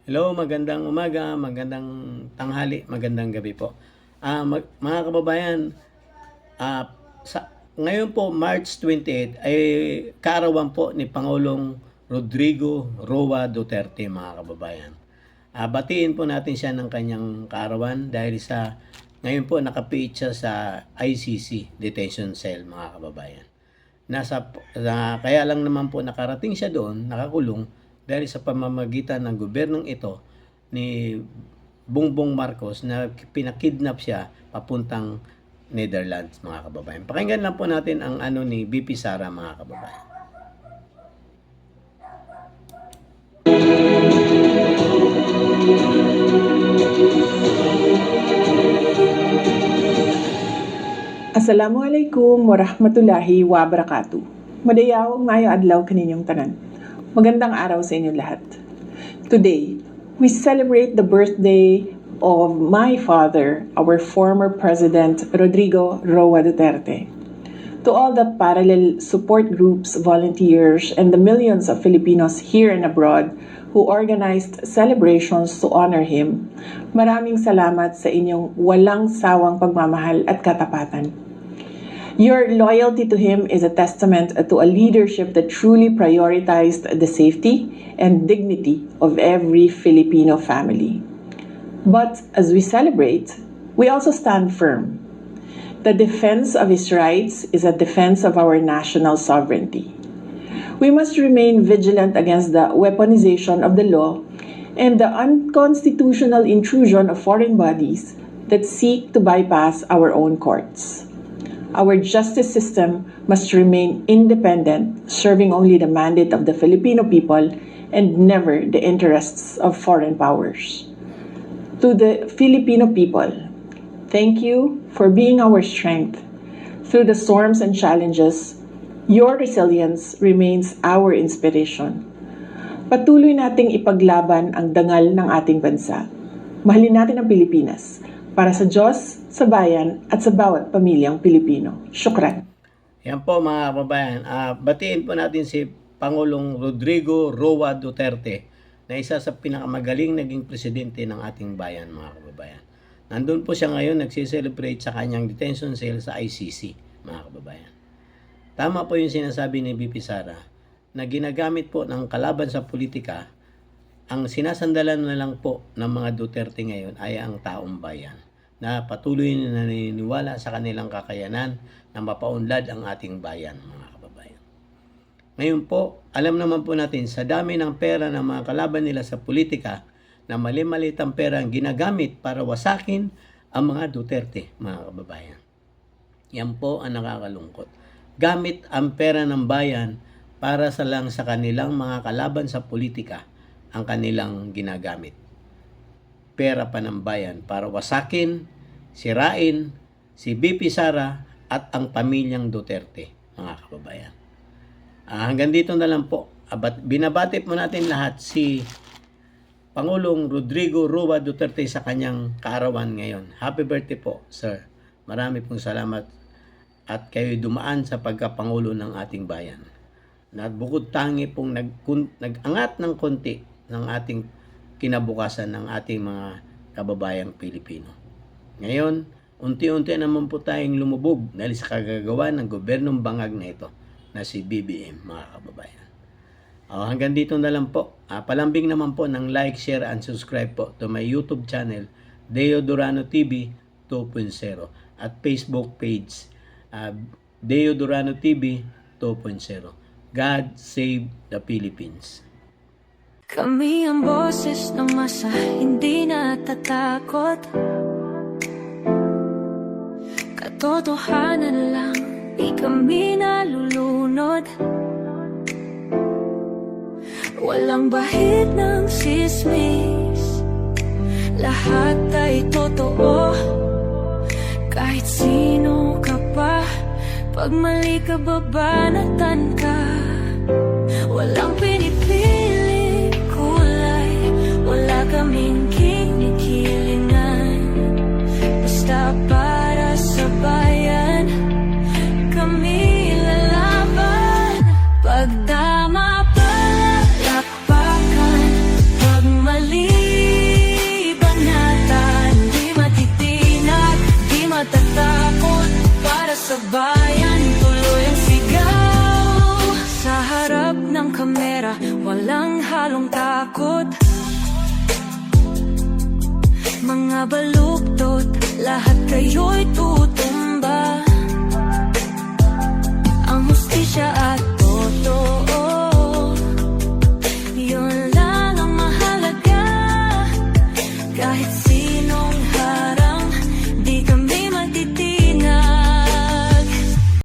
Hello, magandang umaga, magandang tanghali, magandang gabi po. Mga kababayan, ngayon po March 28 ay kaarawan po ni Pangulong Rodrigo Roa Duterte, mga kababayan. Batiin po natin siya ng kanyang kaarawan dahil ngayon po nakapiit siya sa ICC detention cell, mga kababayan. Kaya lang naman po nakarating siya doon, nakakulong, dahil sa pamamagitan ng gobyernong ito ni Bongbong Marcos na pinakidnap siya papuntang Netherlands, mga kababayan. Pakinggan lang po natin ang ni BP Sara, mga kababayan. Assalamualaikum warahmatullahi wabarakatuh. Madayaw maayo adlaw kaninyong tanan. Magandang araw sa inyo lahat. Today, we celebrate the birthday of my father, our former President Rodrigo Roa Duterte. To all the parallel support groups, volunteers, and the millions of Filipinos here and abroad who organized celebrations to honor him, maraming salamat sa inyong walang sawang pagmamahal at katapatan. Your loyalty to him is a testament to a leadership that truly prioritized the safety and dignity of every Filipino family. But as we celebrate, we also stand firm. The defense of his rights is a defense of our national sovereignty. We must remain vigilant against the weaponization of the law and the unconstitutional intrusion of foreign bodies that seek to bypass our own courts. Our justice system must remain independent, serving only the mandate of the Filipino people and never the interests of foreign powers. To the Filipino people, thank you for being our strength. Through the storms and challenges, your resilience remains our inspiration. Patuloy nating ipaglaban ang dangal ng ating bansa. Mahalin natin ang Pilipinas para sa Diyos, sa bayan, at sa bawat pamilyang Pilipino. Syukran. Yan po, mga kababayan. Batiin po natin si Pangulong Rodrigo Roa Duterte na isa sa pinakamagaling naging presidente ng ating bayan, mga kababayan. Nandun po siya ngayon nagsiselebrate sa kanyang detention cell sa ICC, mga kababayan. Tama po yung sinasabi ni BP Sara na ginagamit po ng kalaban sa politika. Ang sinasandalan na lang po ng mga Duterte ngayon ay ang taong bayan na patuloy na naniniwala sa kanilang kakayanan na mapaunlad ang ating bayan, mga kababayan. Ngayon po, alam naman po natin sa dami ng pera ng mga kalaban nila sa politika na mali-malit ang pera ang ginagamit para wasakin ang mga Duterte, mga kababayan. Yan po ang nakakalungkot. Gamit ang pera ng bayan para sa kanilang mga kalaban sa politika ang kanilang ginagamit. Pera pa ng bayan para wasakin, sirain si BP Sara at ang pamilyang Duterte, mga kababayan. Hanggang dito na lang po. Binabati po natin lahat si Pangulong Rodrigo Roa Duterte sa kanyang kaarawan ngayon. Happy birthday po, sir. Marami pong salamat at kayo dumaan sa pagkapangulo ng ating bayan. Na bukod tangi pong nag-angat ng konti ng ating kinabukasan ng ating mga kababayang Pilipino. Ngayon, unti-unti naman po tayong lumubog dahil sa kagagawa ng gobyernong bangag na ito na si BBM, mga kababayan. Hanggang dito na lang po. Palambing naman po ng like, share, and subscribe po to my YouTube channel, Deo Durano TV 2.0 at Facebook page, Deo Durano TV 2.0. God save the Philippines. Kami ang boses ng masa, hindi natatakot. Katotohanan lang, di kami nalulunod. Walang bahid ng sismis, lahat ay totoo. Kahit sino ka pa, pag mali ka babanatan ka. Walang pinipili kulay, wala kaming kinikilingan. Basta para sa bayan, kami lalaban. Pag tama pala, lakpakan. Pag mali sa bayan, tuloy ang sigaw. Sa harap ng kamera, walang halong takot. Mga baluktot, lahat kayo'y tutumba.